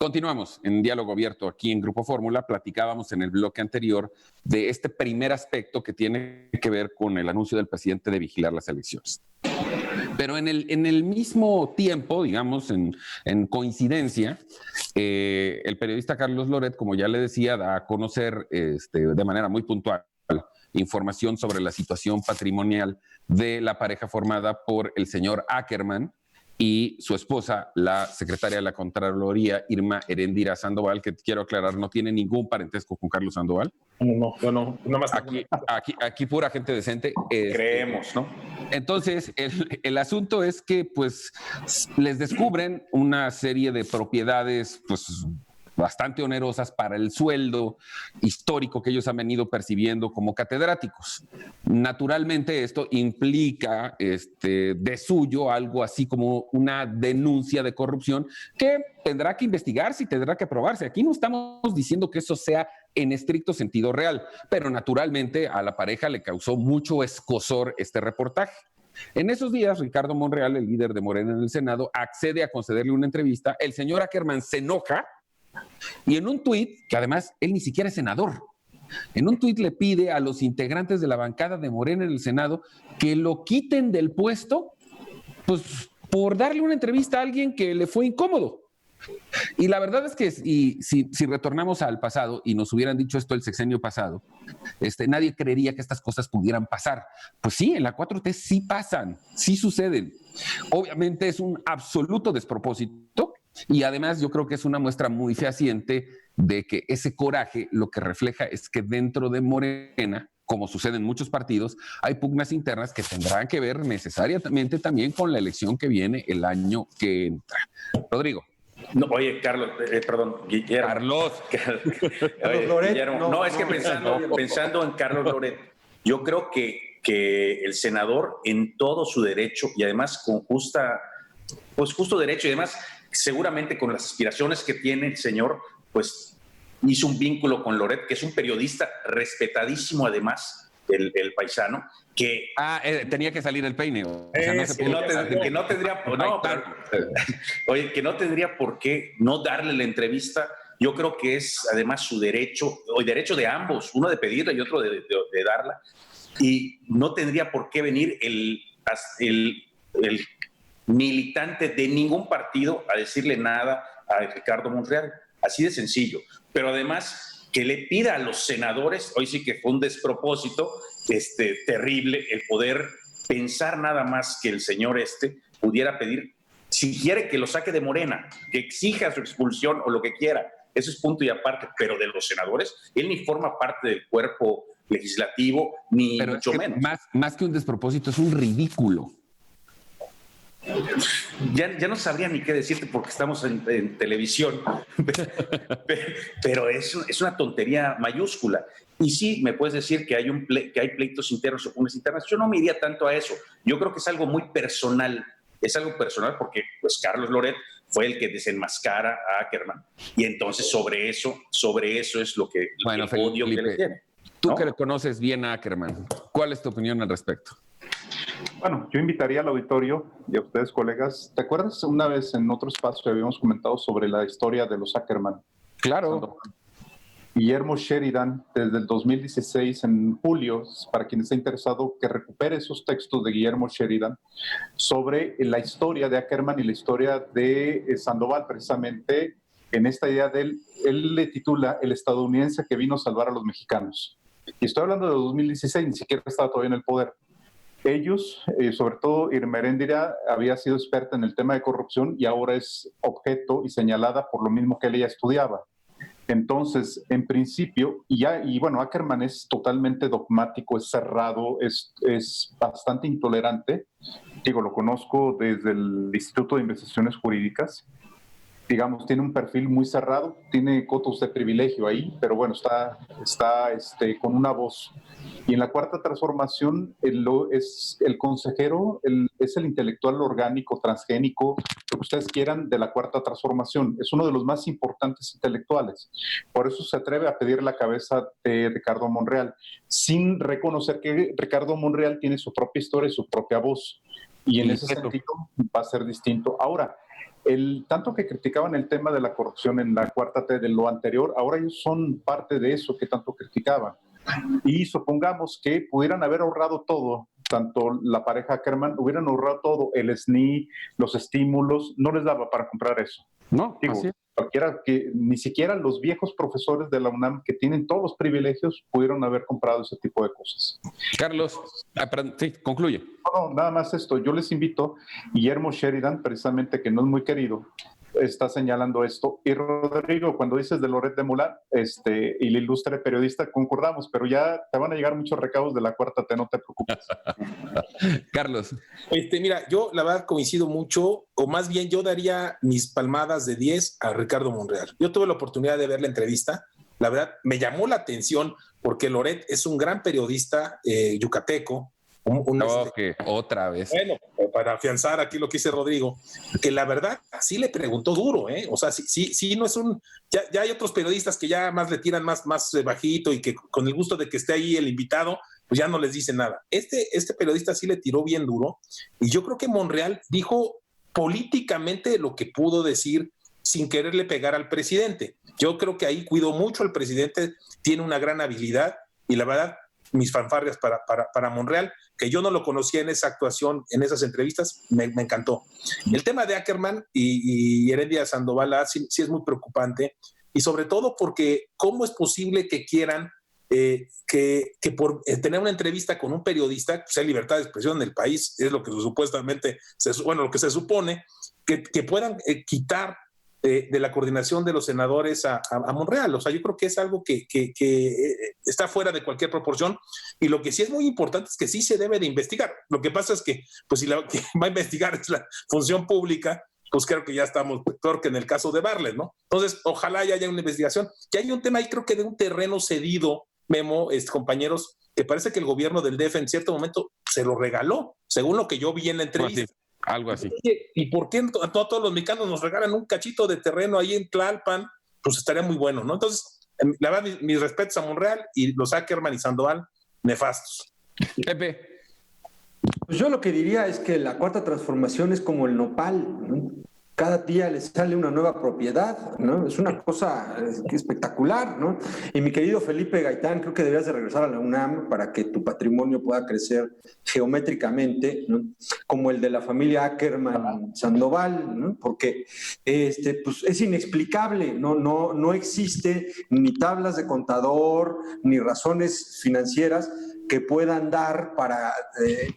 Continuamos en Diálogo Abierto aquí en Grupo Fórmula. Platicábamos en el bloque anterior de este primer aspecto que tiene que ver con el anuncio del presidente de vigilar las elecciones. Pero en el mismo tiempo, digamos, en coincidencia, el periodista Carlos Loret, como ya le decía, da a conocer de manera muy puntual información sobre la situación patrimonial de la pareja formada por el señor Ackerman y su esposa, la secretaria de la Contraloría, Irma Heréndira Sandoval, que quiero aclarar, no tiene ningún parentesco con Carlos Sandoval. No, más aquí pura gente decente. Creemos, ¿no? Entonces, el asunto es que, pues, les descubren una serie de propiedades, pues, bastante onerosas para el sueldo histórico que ellos han venido percibiendo como catedráticos. Naturalmente, esto implica de suyo algo así como una denuncia de corrupción que tendrá que investigarse y tendrá que probarse. Aquí no estamos diciendo que eso sea en estricto sentido real, pero naturalmente a la pareja le causó mucho escozor este reportaje. En esos días, Ricardo Monreal, el líder de Morena en el Senado, accede a concederle una entrevista. El señor Ackerman se enoja y en un tuit, que además él ni siquiera es senador, en un tuit le pide a los integrantes de la bancada de Morena en el Senado que lo quiten del puesto, pues por darle una entrevista a alguien que le fue incómodo. Y la verdad es que si retornamos al pasado y nos hubieran dicho esto el sexenio pasado, nadie creería que estas cosas pudieran pasar. Pues sí, en la 4T sí pasan, sí suceden. Obviamente es un absoluto despropósito y además yo creo que es una muestra muy fehaciente de que ese coraje lo que refleja es que dentro de Morena, como sucede en muchos partidos, hay pugnas internas que tendrán que ver necesariamente también con la elección que viene el año que entra. Rodrigo. No, oye, Carlos, perdón, Guillermo. Carlos. Oye, Loret, Guillermo, es que pensando en Carlos Loret, yo creo que el senador en todo su derecho y además con justo derecho y además seguramente con las aspiraciones que tiene el señor, pues hizo un vínculo con Loret, que es un periodista respetadísimo además, el paisano, que... tenía que salir el peine. Que no tendría por qué no darle la entrevista. Yo creo que es además su derecho, o el derecho de ambos, uno de pedirla y otro de darla, y no tendría por qué venir el militante de ningún partido a decirle nada a Ricardo Monreal, así de sencillo. Pero además que le pida a los senadores, hoy sí que fue un despropósito terrible el poder pensar nada más que el señor pudiera pedir, si quiere que lo saque de Morena, que exija su expulsión o lo que quiera, eso es punto y aparte, pero de los senadores, él ni forma parte del cuerpo legislativo, ni pero mucho menos. Más que un despropósito, es un ridículo. Ya no sabría ni qué decirte porque estamos en televisión, pero es una tontería mayúscula. Y sí, me puedes decir que hay pleitos internos o pugnas internas. Yo no me iría tanto a eso. Yo creo que es algo muy personal. Es algo personal porque pues Carlos Loret fue el que desenmascara a Ackerman. Y entonces sobre eso es lo que el odio que le tiene. Tú que le conoces bien a Ackerman, ¿cuál es tu opinión al respecto? Bueno, yo invitaría al auditorio y a ustedes, colegas. ¿Te acuerdas una vez en otro espacio habíamos comentado sobre la historia de los Ackerman? Claro. Guillermo Sheridan, desde el 2016, en julio, para quien esté interesado, que recupere esos textos de Guillermo Sheridan sobre la historia de Ackerman y la historia de Sandoval, precisamente en esta idea de él le titula El estadounidense que vino a salvar a los mexicanos. Y estoy hablando de 2016, ni siquiera estaba todavía en el poder. Ellos, sobre todo Irma Heréndira, había sido experta en el tema de corrupción y ahora es objeto y señalada por lo mismo que ella estudiaba. Entonces, en principio, y bueno, Ackerman es totalmente dogmático, es cerrado, es bastante intolerante. Digo, lo conozco desde el Instituto de Investigaciones Jurídicas. Digamos, tiene un perfil muy cerrado, tiene cotos de privilegio ahí, pero bueno, está con una voz. Y en la Cuarta Transformación es el consejero, es el intelectual orgánico, transgénico, lo que ustedes quieran, de la Cuarta Transformación. Es uno de los más importantes intelectuales. Por eso se atreve a pedir la cabeza de Ricardo Monreal, sin reconocer que Ricardo Monreal tiene su propia historia y su propia voz. Y en ese sentido va a ser distinto. Ahora, tanto que criticaban el tema de la corrupción en la cuarta T de lo anterior, ahora ellos son parte de eso que tanto criticaban. Y supongamos que pudieran haber ahorrado todo, tanto la pareja Ackerman hubieran ahorrado todo, el SNI, los estímulos, no les daba para comprar eso. No, Digo, así es. cualquiera que ni siquiera los viejos profesores de la UNAM que tienen todos los privilegios pudieron haber comprado ese tipo de cosas. Carlos, sí, concluye. No, nada más esto. Yo les invito, Guillermo Sheridan, precisamente, que no es muy querido, está señalando esto. Y Rodrigo, cuando dices de Loret de Mola y el ilustre periodista, concordamos, pero ya te van a llegar muchos recados de la cuarta T, no te preocupes. Carlos. Mira, yo la verdad coincido mucho, o más bien yo daría mis palmadas de 10 a Ricardo Monreal. Yo tuve la oportunidad de ver la entrevista, la verdad me llamó la atención porque Loret es un gran periodista yucateco. Otra vez. Bueno, para afianzar aquí lo que dice Rodrigo, que la verdad sí le preguntó duro, ¿eh? O sea, sí no es un... Ya hay otros periodistas que ya más le tiran más bajito y que con el gusto de que esté ahí el invitado, pues ya no les dice nada. Este periodista sí le tiró bien duro y yo creo que Monreal dijo políticamente lo que pudo decir sin quererle pegar al presidente. Yo creo que ahí cuidó mucho al presidente, tiene una gran habilidad y la verdad, mis fanfarrias para Monreal, que yo no lo conocía en esa actuación, en esas entrevistas, me encantó. El tema de Ackerman y Heredia Sandoval sí es muy preocupante, y sobre todo porque ¿cómo es posible que quieran que por tener una entrevista con un periodista, pues hay libertad de expresión en el país, es lo que supuestamente, lo que se supone, que puedan quitar de la coordinación de los senadores a Monreal? O sea, yo creo que es algo que está fuera de cualquier proporción, y lo que sí es muy importante es que sí se debe de investigar. Lo que pasa es que, pues si la que va a investigar es la función pública, pues creo que ya estamos peor que en el caso de Bartlett, ¿no? Entonces, ojalá ya haya una investigación. Ya hay un tema ahí, creo que de un terreno cedido, Memo, compañeros, que parece que el gobierno del DF en cierto momento se lo regaló, según lo que yo vi en la entrevista. Sí. Algo así. ¿Y por qué a todos los mexicanos nos regalan un cachito de terreno ahí en Tlalpan? Pues estaría muy bueno, ¿no? Entonces, la verdad, mis respetos a Monreal y los Ackerman y Sandoval, nefastos. Pepe. Pues yo lo que diría es que la cuarta transformación es como el nopal, ¿no? Cada día le sale una nueva propiedad, ¿no? Es una cosa espectacular, ¿no? Y mi querido Felipe Gaitán, creo que deberías de regresar a la UNAM para que tu patrimonio pueda crecer geométricamente, ¿no? Como el de la familia Ackerman Sandoval, ¿no? Porque pues es inexplicable, no existe ni tablas de contador, ni razones financieras que puedan dar para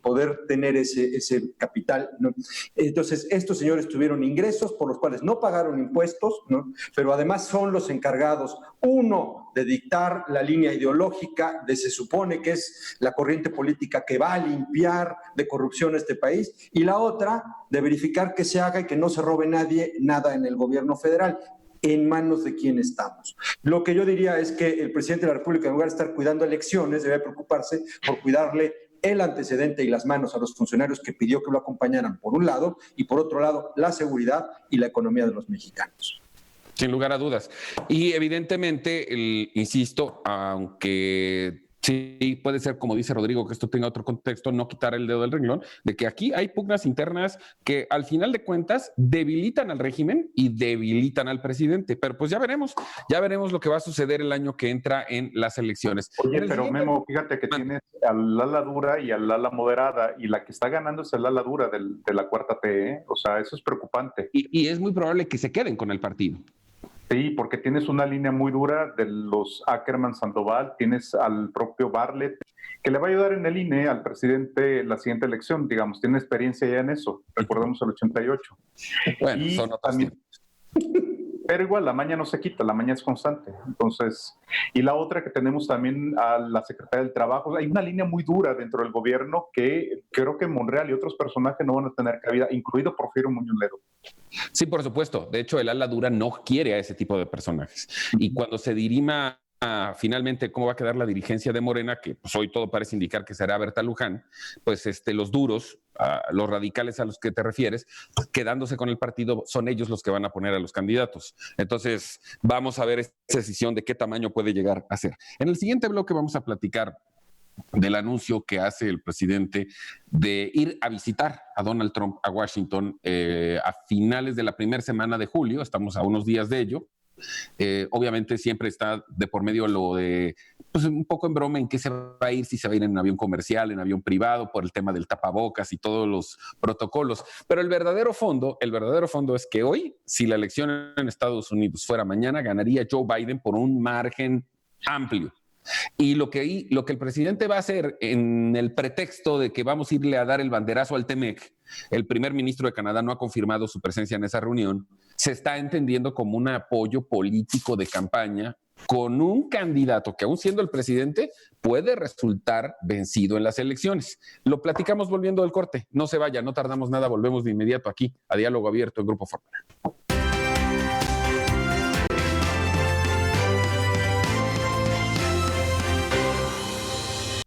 poder tener ese capital, ¿no? Entonces, estos señores tuvieron ingresos por los cuales no pagaron impuestos, ¿no? Pero además son los encargados, uno, de dictar la línea ideológica se supone que es la corriente política que va a limpiar de corrupción este país, y la otra, de verificar que se haga y que no se robe nadie nada en el gobierno federal. ¿En manos de quién estamos? Lo que yo diría es que el presidente de la República, en lugar de estar cuidando elecciones, debe preocuparse por cuidarle el antecedente y las manos a los funcionarios que pidió que lo acompañaran, por un lado, y por otro lado, la seguridad y la economía de los mexicanos. Sin lugar a dudas. Y evidentemente, insisto, aunque sí puede ser, como dice Rodrigo, que esto tenga otro contexto, no quitar el dedo del renglón, de que aquí hay pugnas internas que al final de cuentas debilitan al régimen y debilitan al presidente. Pero pues ya veremos lo que va a suceder el año que entra en las elecciones. Oye, pero Memo, fíjate que tienes al ala dura y al ala moderada, y la que está ganando es el ala dura de la cuarta T, ¿eh? O sea, eso es preocupante. Y es muy probable que se queden con el partido. Sí, porque tienes una línea muy dura de los Ackerman Sandoval, tienes al propio Bartlett, que le va a ayudar en el INE al presidente en la siguiente elección, digamos, tiene experiencia ya en eso, recordemos el 88. Bueno, y son otros también, pero igual, la maña no se quita, la maña es constante. Entonces, y la otra que tenemos también a la Secretaría del Trabajo, hay una línea muy dura dentro del gobierno que creo que Monreal y otros personajes no van a tener cabida, incluido Porfirio Muñoz Ledo. Sí, por supuesto. De hecho, el ala dura no quiere a ese tipo de personajes. Y cuando se dirima finalmente cómo va a quedar la dirigencia de Morena, que pues hoy todo parece indicar que será Berta Luján, pues los duros, los radicales a los que te refieres, quedándose con el partido, son ellos los que van a poner a los candidatos. Entonces, vamos a ver esta decisión de qué tamaño puede llegar a ser. En el siguiente bloque vamos a platicar del anuncio que hace el presidente de ir a visitar a Donald Trump a Washington a finales de la primera semana de julio. Estamos a unos días de ello. Obviamente siempre está de por medio lo de, pues un poco en broma, en qué se va a ir, si se va a ir en avión comercial, en avión privado, por el tema del tapabocas y todos los protocolos. Pero el verdadero fondo es que hoy, si la elección en Estados Unidos fuera mañana, ganaría Joe Biden por un margen amplio. Y lo que el presidente va a hacer en el pretexto de que vamos a irle a dar el banderazo al TEMEC, el primer ministro de Canadá no ha confirmado su presencia en esa reunión, se está entendiendo como un apoyo político de campaña con un candidato que, aún siendo el presidente, puede resultar vencido en las elecciones. Lo platicamos volviendo del corte. No se vaya, no tardamos nada, volvemos de inmediato aquí a Diálogo Abierto en Grupo Fórmula.